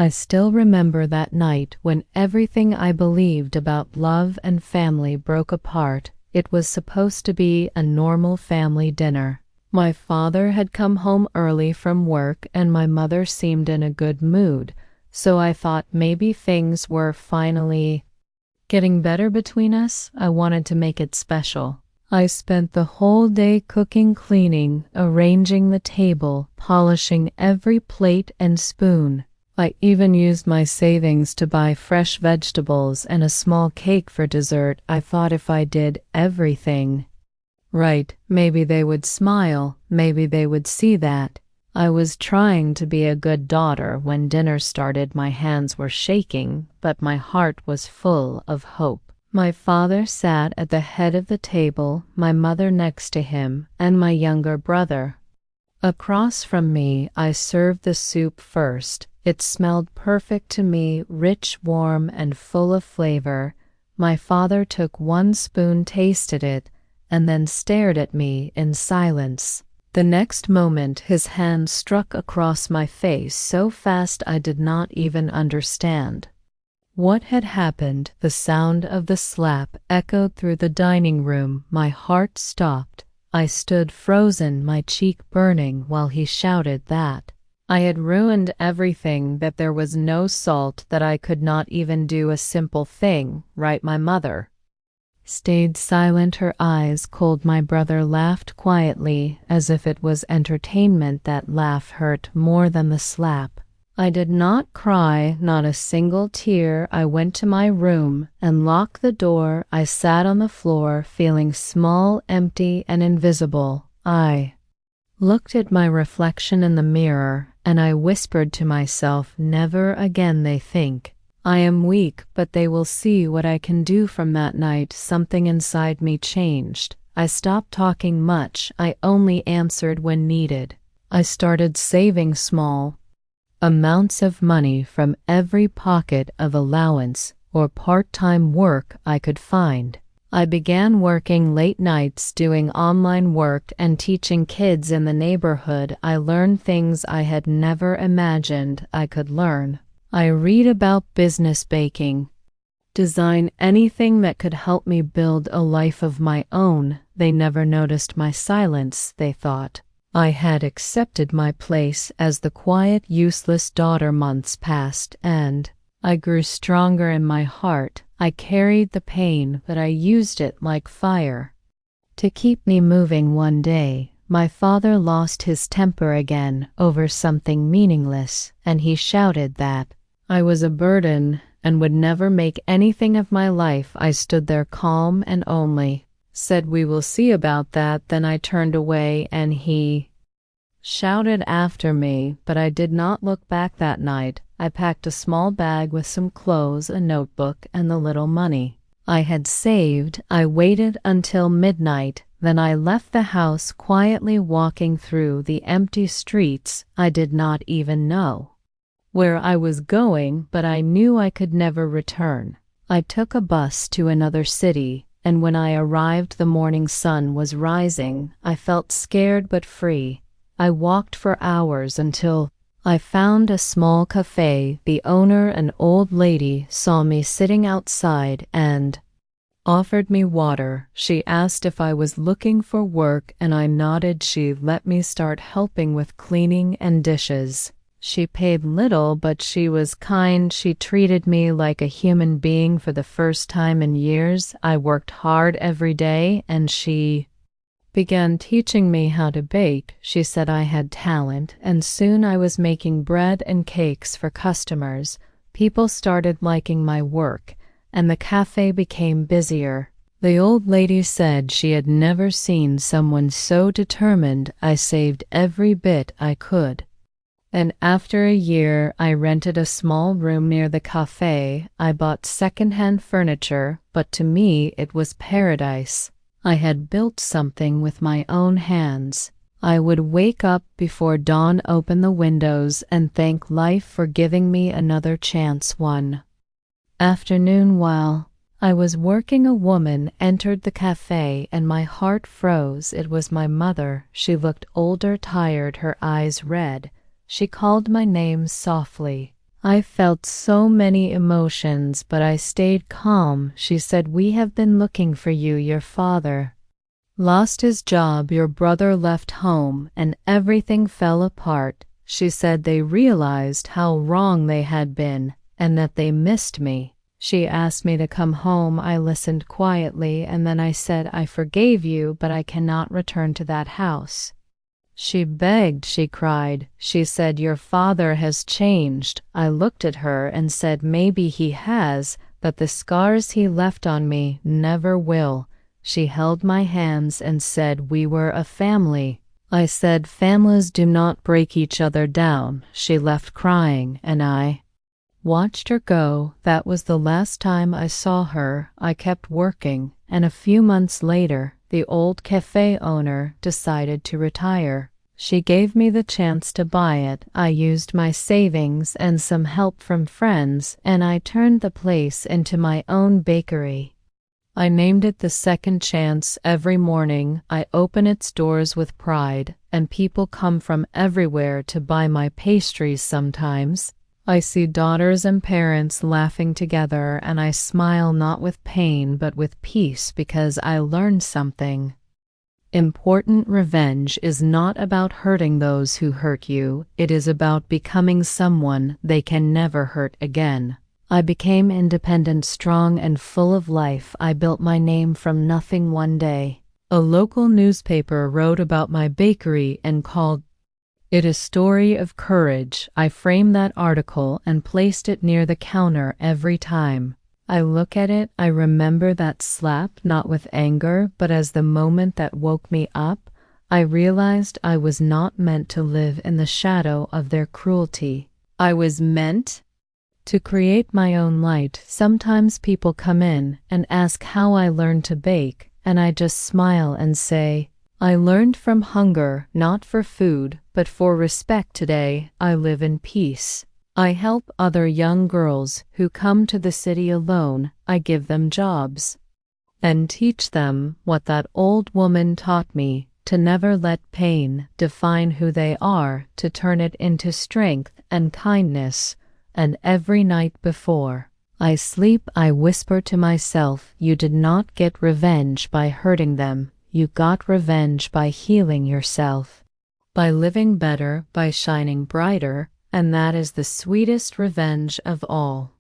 I still remember that night when everything I believed about love and family broke apart. It was supposed to be a normal family dinner. My father had come home early from work and my mother seemed in a good mood, so I thought maybe things were finally getting better between us. I wanted to make it special. I spent the whole day cooking, cleaning, arranging the table, polishing every plate and spoon. I even used my savings to buy fresh vegetables and a small cake for dessert. I thought if I did everything right, maybe they would smile, maybe they would see that I was trying to be a good daughter. When dinner started, my hands were shaking, but my heart was full of hope. My father sat at the head of the table, my mother next to him, and my younger brother across from me. I served the soup first. It smelled perfect to me, rich, warm, and full of flavor. My father took one spoon, tasted it, and then stared at me in silence. The next moment, his hand struck across my face so fast I did not even understand what had happened. The sound of the slap echoed through the dining room. My heart stopped. I stood frozen, my cheek burning, while he shouted that I had ruined everything, that there was no salt, that I could not even do a simple thing, right. My mother stayed silent, her eyes cold. My brother laughed quietly, as if it was entertainment. That laugh hurt more than the slap. I did not cry, not a single tear. I went to my room and locked the door. I sat on the floor, feeling small, empty, and invisible. I looked at my reflection in the mirror, and I whispered to myself, never again. They think I am weak, but they will see what I can do. From that night, something inside me changed. I stopped talking much. I only answered when needed. I started saving small amounts of money from every pocket of allowance or part-time work I could find. I began working late nights, doing online work and teaching kids in the neighborhood. I learned things I had never imagined I could learn. I read about business, baking, design, anything that could help me build a life of my own. They never noticed my silence. They thought I had accepted my place as the quiet, useless daughter. Months passed, and I grew stronger in my heart. I carried the pain, but I used it like fire to keep me moving. One day, my father lost his temper again over something meaningless, and he shouted that I was a burden and would never make anything of my life. I stood there calm and only said, "We will see about that." Then I turned away and he shouted after me, but I did not look back that night. I packed a small bag with some clothes, a notebook, and the little money I had saved. I waited until midnight, then I left the house quietly, walking through the empty streets. I did not even know where I was going, but I knew I could never return. I took a bus to another city, and when I arrived, the morning sun was rising. I felt scared but free. I walked for hours until I found a small cafe. The owner, an old lady, saw me sitting outside and offered me water. She asked if I was looking for work, and I nodded. She let me start helping with cleaning and dishes. She paid little, but she was kind. She treated me like a human being. For the first time in years, I worked hard every day, and she began teaching me how to bake. She said I had talent, and soon I was making bread and cakes for customers. People started liking my work, and the cafe became busier. The old lady said she had never seen someone so determined. I saved every bit I could, and after a year I rented a small room near the cafe. I bought secondhand furniture, but to me it was paradise. I had built something with my own hands. I would wake up before dawn, open the windows, and thank life for giving me another chance. One afternoon, while I was working, a woman entered the cafe and my heart froze. It was my mother. She looked older, tired, her eyes red. She called my name softly. I felt so many emotions, but I stayed calm. She said, "We have been looking for you. Your father lost his job, your brother left home, and everything fell apart." She said they realized how wrong they had been and that they missed me. She asked me to come home. I listened quietly, and then I said, "I forgave you, but I cannot return to that house." She begged, she cried. She said, "Your father has changed." I looked at her and said, "Maybe he has, but the scars he left on me never will." She held my hands and said, "We were a family." I said, "Families do not break each other down." She left crying, and I watched her go. That was the last time I saw her. I kept working, and a few months later, the old cafe owner decided to retire. She gave me the chance to buy it. I used my savings and some help from friends, and I turned the place into my own bakery. I named it the Second Chance. Every morning, I open its doors with pride, and people come from everywhere to buy my pastries sometimes. I see daughters and parents laughing together, and I smile not with pain but with peace because I learned something important. Revenge is not about hurting those who hurt you. It is about becoming someone they can never hurt again. I became independent, strong, and full of life. I built my name from nothing one day. A local newspaper wrote about my bakery and called it a story of courage. I framed that article and placed it near the counter every time I look at it. I remember that slap, not with anger, but as the moment that woke me up. I realized I was not meant to live in the shadow of their cruelty. I was meant to create my own light. Sometimes people come in and ask how I learned to bake, and I just smile and say, "I learned from hunger, not for food, but for respect." Today, I live in peace. I help other young girls who come to the city alone. I give them jobs and teach them what that old woman taught me, to never let pain define who they are, to turn it into strength and kindness. And every night before I sleep, I whisper to myself, "You did not get revenge by hurting them. You got revenge by healing yourself, by living better, by shining brighter, and that is the sweetest revenge of all."